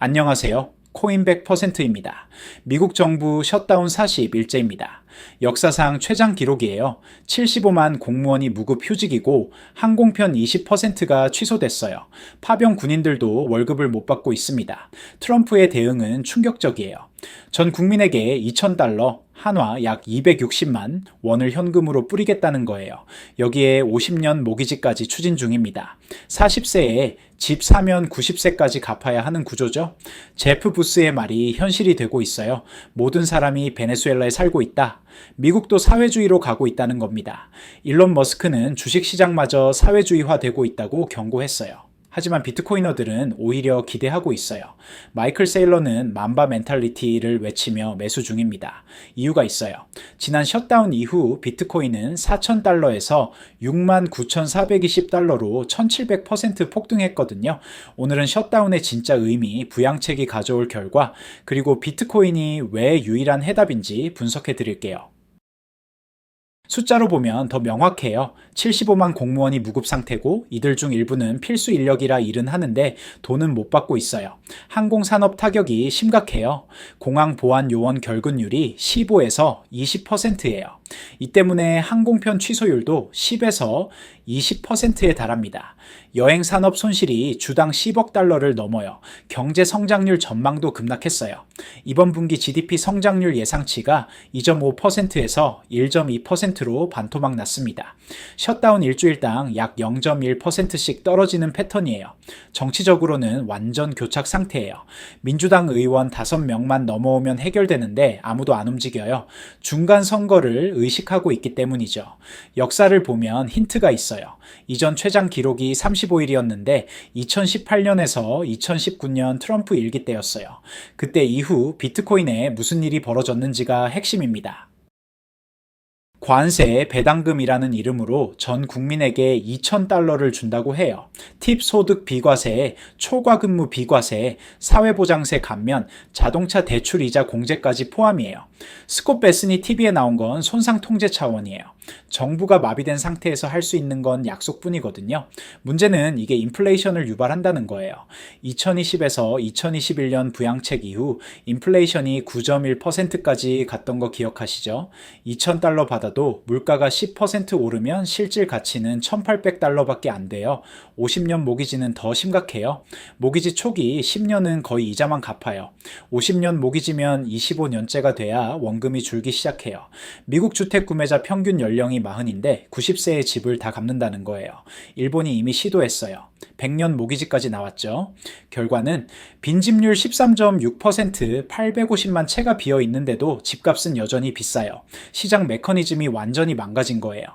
안녕하세요. 코인 100%입니다. 미국 정부 셧다운 40일째입니다. 역사상 최장 기록이에요. 75만 공무원이 무급 휴직이고 항공편 20%가 취소됐어요. 파병 군인들도 월급을 못 받고 있습니다. 트럼프의 대응은 충격적이에요. 전 국민에게 2,000달러, 한화 약 260만 원을 현금으로 뿌리겠다는 거예요. 여기에 50년 모기지까지 추진 중입니다. 40세에 집 사면 90세까지 갚아야 하는 구조죠. 제프 부스의 말이 현실이 되고 있어요. 모든 사람이 베네수엘라에 살고 있다. 미국도 사회주의로 가고 있다는 겁니다. 일론 머스크는 주식시장마저 사회주의화되고 있다고 경고했어요. 하지만 비트코이너들은 오히려 기대하고 있어요. 마이클 세일러는 만바 멘탈리티를 외치며 매수 중입니다. 이유가 있어요. 지난 셧다운 이후 비트코인은 4,000달러에서 69,420달러로 1,700% 폭등했거든요. 오늘은 셧다운의 진짜 의미, 부양책이 가져올 결과, 그리고 비트코인이 왜 유일한 해답인지 분석해 드릴게요. 숫자로 보면 더 명확해요. 75만 공무원이 무급 상태고 이들 중 일부는 필수 인력이라 일은 하는데 돈은 못 받고 있어요. 항공산업 타격이 심각해요. 공항 보안 요원 결근율이 15에서 20%예요. 이 때문에 항공편 취소율도 10에서 20%에 달합니다. 여행 산업 손실이 주당 10억 달러를 넘어요. 경제 성장률 전망도 급락했어요. 이번 분기 GDP 성장률 예상치가 2.5%에서 1.2%로 반토막 났습니다. 셧다운 일주일당 약 0.1%씩 떨어지는 패턴이에요. 정치적으로는 완전 교착 상태예요. 민주당 의원 5명만 넘어오면 해결되는데 아무도 안 움직여요. 중간 선거를 의식하고 있기 때문이죠. 역사를 보면 힌트가 있어요. 이전 최장 기록이 35일이었는데 2018년에서 2019년 트럼프 일기 때였어요. 그때 이후 비트코인에 무슨 일이 벌어졌는지가 핵심입니다. 관세 배당금이라는 이름으로 전 국민에게 2,000달러를 준다고 해요. 팁 소득 비과세, 초과근무 비과세, 사회보장세 감면, 자동차 대출 이자 공제까지 포함이에요. 스콧 베스니 TV에 나온 건 손상 통제 차원이에요. 정부가 마비된 상태에서 할 수 있는 건 약속뿐이거든요. 문제는 이게 인플레이션을 유발한다는 거예요. 2020에서 2021년 부양책 이후 인플레이션이 9.1%까지 갔던 거 기억하시죠? 2,000달러 받아도 물가가 10% 오르면 실질 가치는 1,800달러밖에 안 돼요. 50년 모기지는 더 심각해요. 모기지 초기 10년은 거의 이자만 갚아요. 50년 모기지면 25년째가 돼야 원금이 줄기 시작해요. 미국 주택 구매자 평균 연령이 40인데 90세의 집을 다 갚는다는 거예요. 일본이 이미 시도했어요. 100년 모기지까지 나왔죠. 결과는 빈집률 13.6%, 850만 채가 비어 있는데도 집값은 여전히 비싸요. 시장 메커니즘이 완전히 망가진 거예요.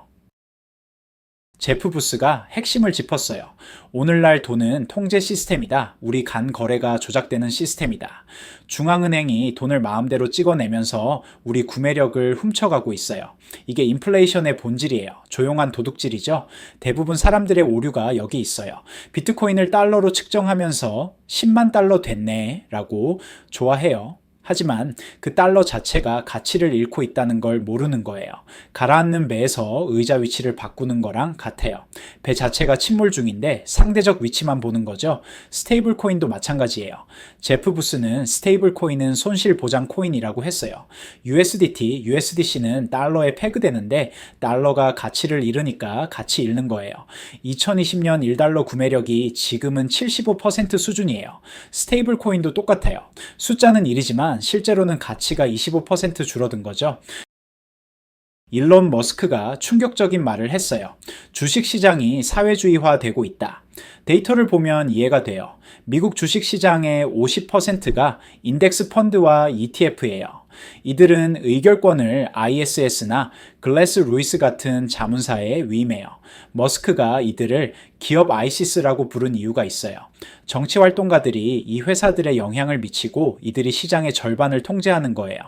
제프 부스가 핵심을 짚었어요. 오늘날 돈은 통제 시스템이다. 우리 간 거래가 조작되는 시스템이다. 중앙은행이 돈을 마음대로 찍어내면서 우리 구매력을 훔쳐가고 있어요. 이게 인플레이션의 본질이에요. 조용한 도둑질이죠. 대부분 사람들의 오류가 여기 있어요. 비트코인을 달러로 측정하면서 10만 달러 됐네 라고 좋아해요. 하지만 그 달러 자체가 가치를 잃고 있다는 걸 모르는 거예요. 가라앉는 배에서 의자 위치를 바꾸는 거랑 같아요. 배 자체가 침몰 중인데 상대적 위치만 보는 거죠. 스테이블 코인도 마찬가지예요. 제프 부스는 스테이블 코인은 손실 보장 코인이라고 했어요. USDT, USDC는 달러에 페그되는데 달러가 가치를 잃으니까 가치 잃는 거예요. 2020년 1달러 구매력이 지금은 75% 수준이에요. 스테이블 코인도 똑같아요. 숫자는 1이지만 실제로는 가치가 25% 줄어든 거죠. 일론 머스크가 충격적인 말을 했어요. 주식시장이 사회주의화 되고 있다. 데이터를 보면 이해가 돼요. 미국 주식시장의 50%가 인덱스 펀드와 ETF예요. 이들은 의결권을 ISS나 글래스 루이스 같은 자문사에 위임해요. 머스크가 이들을 기업 아이시스라고 부른 이유가 있어요. 정치활동가들이 이 회사들의 영향을 미치고 이들이 시장의 절반을 통제하는 거예요.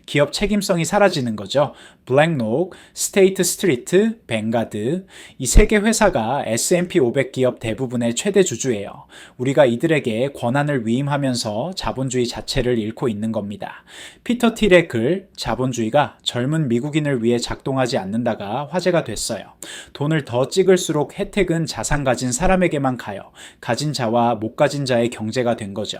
기업 책임성이 사라지는 거죠. 블랙록, 스테이트 스트리트, 뱅가드 이 세 개 회사가 S&P 500 기업 대부분의 최대 주주예요. 우리가 이들에게 권한을 위임하면서 자본주의 자체를 잃고 있는 겁니다. 피터 틸의 글 자본주의가 젊은 미국인을 위해 작동하지 않는다가 화제가 됐어요. 돈을 더 찍을수록 혜택은 자산 가진 사람에게만 가요. 가진 자와 못 가진 자의 경제가 된 거죠.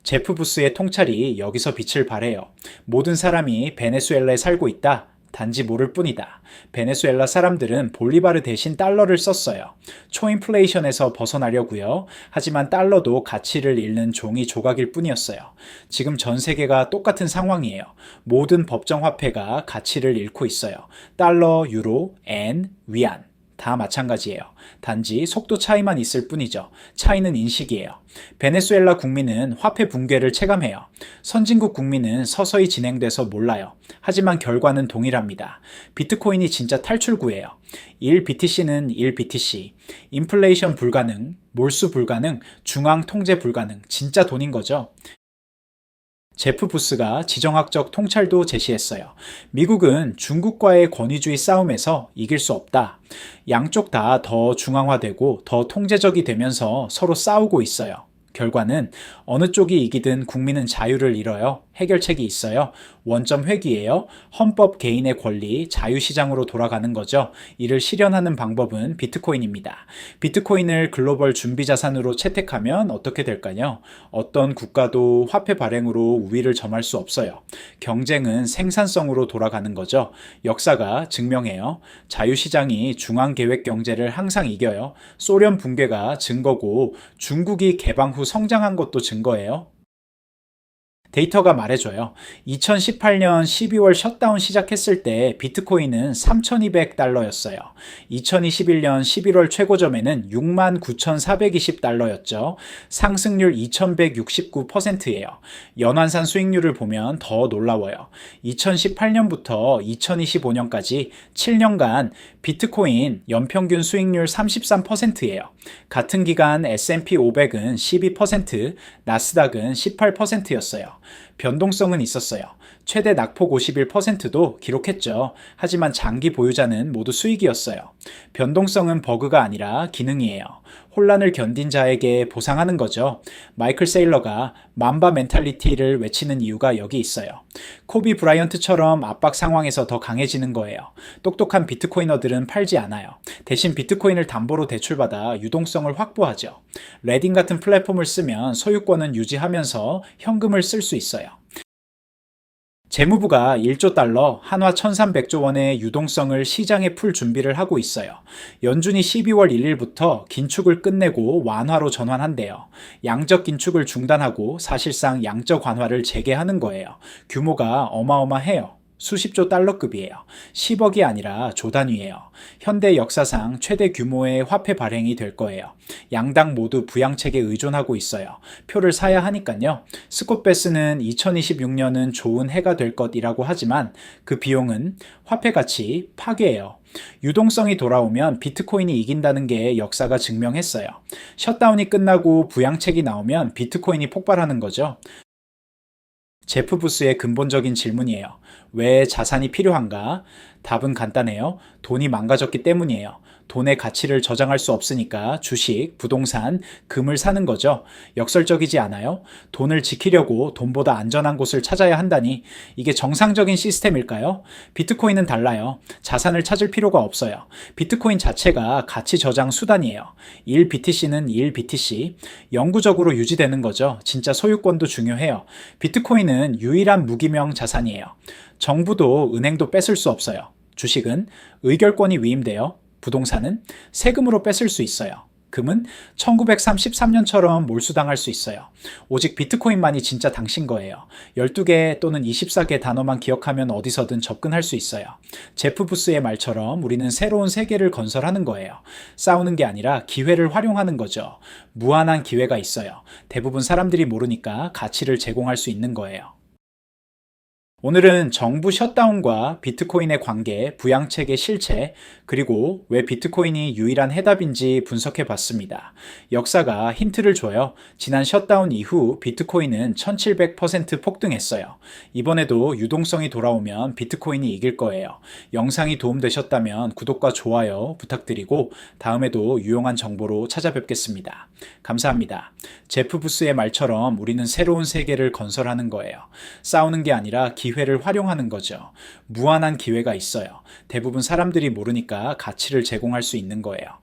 제프 부스의 통찰이 여기서 빛을 발해요. 모든 사람이 베네수엘라에 살고 있다. 단지 모를 뿐이다. 베네수엘라 사람들은 볼리바르 대신 달러를 썼어요. 초인플레이션에서 벗어나려고요. 하지만 달러도 가치를 잃는 종이 조각일 뿐이었어요. 지금 전 세계가 똑같은 상황이에요. 모든 법정 화폐가 가치를 잃고 있어요. 달러, 유로, 엔, 위안. 다 마찬가지예요. 단지 속도 차이만 있을 뿐이죠. 차이는 인식이에요. 베네수엘라 국민은 화폐 붕괴를 체감해요. 선진국 국민은 서서히 진행돼서 몰라요. 하지만 결과는 동일합니다. 비트코인이 진짜 탈출구예요. 1BTC는 1BTC. 인플레이션 불가능, 몰수 불가능, 중앙 통제 불가능. 진짜 돈인 거죠. 제프 부스가 지정학적 통찰도 제시했어요. 미국은 중국과의 권위주의 싸움에서 이길 수 없다. 양쪽 다 더 중앙화되고 더 통제적이 되면서 서로 싸우고 있어요. 결과는 어느 쪽이 이기든 국민은 자유를 잃어요. 해결책이 있어요. 원점 회귀예요. 헌법 개인의 권리, 자유시장으로 돌아가는 거죠. 이를 실현하는 방법은 비트코인입니다. 비트코인을 글로벌 준비자산으로 채택하면 어떻게 될까요? 어떤 국가도 화폐 발행으로 우위를 점할 수 없어요. 경쟁은 생산성으로 돌아가는 거죠. 역사가 증명해요. 자유시장이 중앙계획 경제를 항상 이겨요. 소련 붕괴가 증거고 중국이 개방 후 성장한 것도 증거예요. 데이터가 말해줘요. 2018년 12월 셧다운 시작했을 때 비트코인은 3,200달러였어요. 2021년 11월 최고점에는 69,420달러였죠. 상승률 2,169%예요. 연환산 수익률을 보면 더 놀라워요. 2018년부터 2025년까지 7년간 비트코인 연평균 수익률 33%예요. 같은 기간 S&P 500은 12%, 나스닥은 18%였어요. 변동성은 있었어요. 최대 낙폭 51%도 기록했죠. 하지만 장기 보유자는 모두 수익이었어요. 변동성은 버그가 아니라 기능이에요. 혼란을 견딘 자에게 보상하는 거죠. 마이클 세일러가 맘바 멘탈리티를 외치는 이유가 여기 있어요. 코비 브라이언트처럼 압박 상황에서 더 강해지는 거예요. 똑똑한 비트코이너들은 팔지 않아요. 대신 비트코인을 담보로 대출받아 유동성을 확보하죠. 레딘 같은 플랫폼을 쓰면 소유권은 유지하면서 현금을 쓸 수 있어요. 재무부가 1조 달러, 한화 1,300조 원의 유동성을 시장에 풀 준비를 하고 있어요. 연준이 12월 1일부터 긴축을 끝내고 완화로 전환한대요. 양적 긴축을 중단하고 사실상 양적 완화를 재개하는 거예요. 규모가 어마어마해요. 수십조 달러급이에요. 10억이 아니라 조 단위예요. 현대 역사상 최대 규모의 화폐 발행이 될 거예요. 양당 모두 부양책에 의존하고 있어요. 표를 사야 하니까요. 스콧 베스는 2026년은 좋은 해가 될 것이라고 하지만 그 비용은 화폐 가치 파괴예요. 유동성이 돌아오면 비트코인이 이긴다는 게 역사가 증명했어요. 셧다운이 끝나고 부양책이 나오면 비트코인이 폭발하는 거죠. 제프 부스의 근본적인 질문이에요. 왜 자산이 필요한가? 답은 간단해요. 돈이 망가졌기 때문이에요. 돈의 가치를 저장할 수 없으니까 주식, 부동산, 금을 사는 거죠. 역설적이지 않아요? 돈을 지키려고 돈보다 안전한 곳을 찾아야 한다니 이게 정상적인 시스템일까요? 비트코인은 달라요. 자산을 찾을 필요가 없어요. 비트코인 자체가 가치 저장 수단이에요. 1BTC는 1BTC. 영구적으로 유지되는 거죠. 진짜 소유권도 중요해요. 비트코인은 유일한 무기명 자산이에요. 정부도 은행도 뺏을 수 없어요. 주식은 의결권이 위임돼요. 부동산은 세금으로 뺏을 수 있어요. 금은 1933년처럼 몰수당할 수 있어요. 오직 비트코인만이 진짜 당신 거예요. 12개 또는 24개 단어만 기억하면 어디서든 접근할 수 있어요. 제프 부스의 말처럼 우리는 새로운 세계를 건설하는 거예요. 싸우는 게 아니라 기회를 활용하는 거죠. 무한한 기회가 있어요. 대부분 사람들이 모르니까 가치를 제공할 수 있는 거예요. 오늘은 정부 셧다운과 비트코인의 관계, 부양책의 실체, 그리고 왜 비트코인이 유일한 해답인지 분석해 봤습니다. 역사가 힌트를 줘요. 지난 셧다운 이후 비트코인은 1700% 폭등했어요. 이번에도 유동성이 돌아오면 비트코인이 이길 거예요. 영상이 도움되셨다면 구독과 좋아요 부탁드리고 다음에도 유용한 정보로 찾아뵙겠습니다. 감사합니다. 제프 부스의 말처럼 우리는 새로운 세계를 건설하는 거예요. 싸우는 게 아니라 기회를 활용하는 거죠. 무한한 기회가 있어요. 대부분 사람들이 모르니까 가치를 제공할 수 있는 거예요.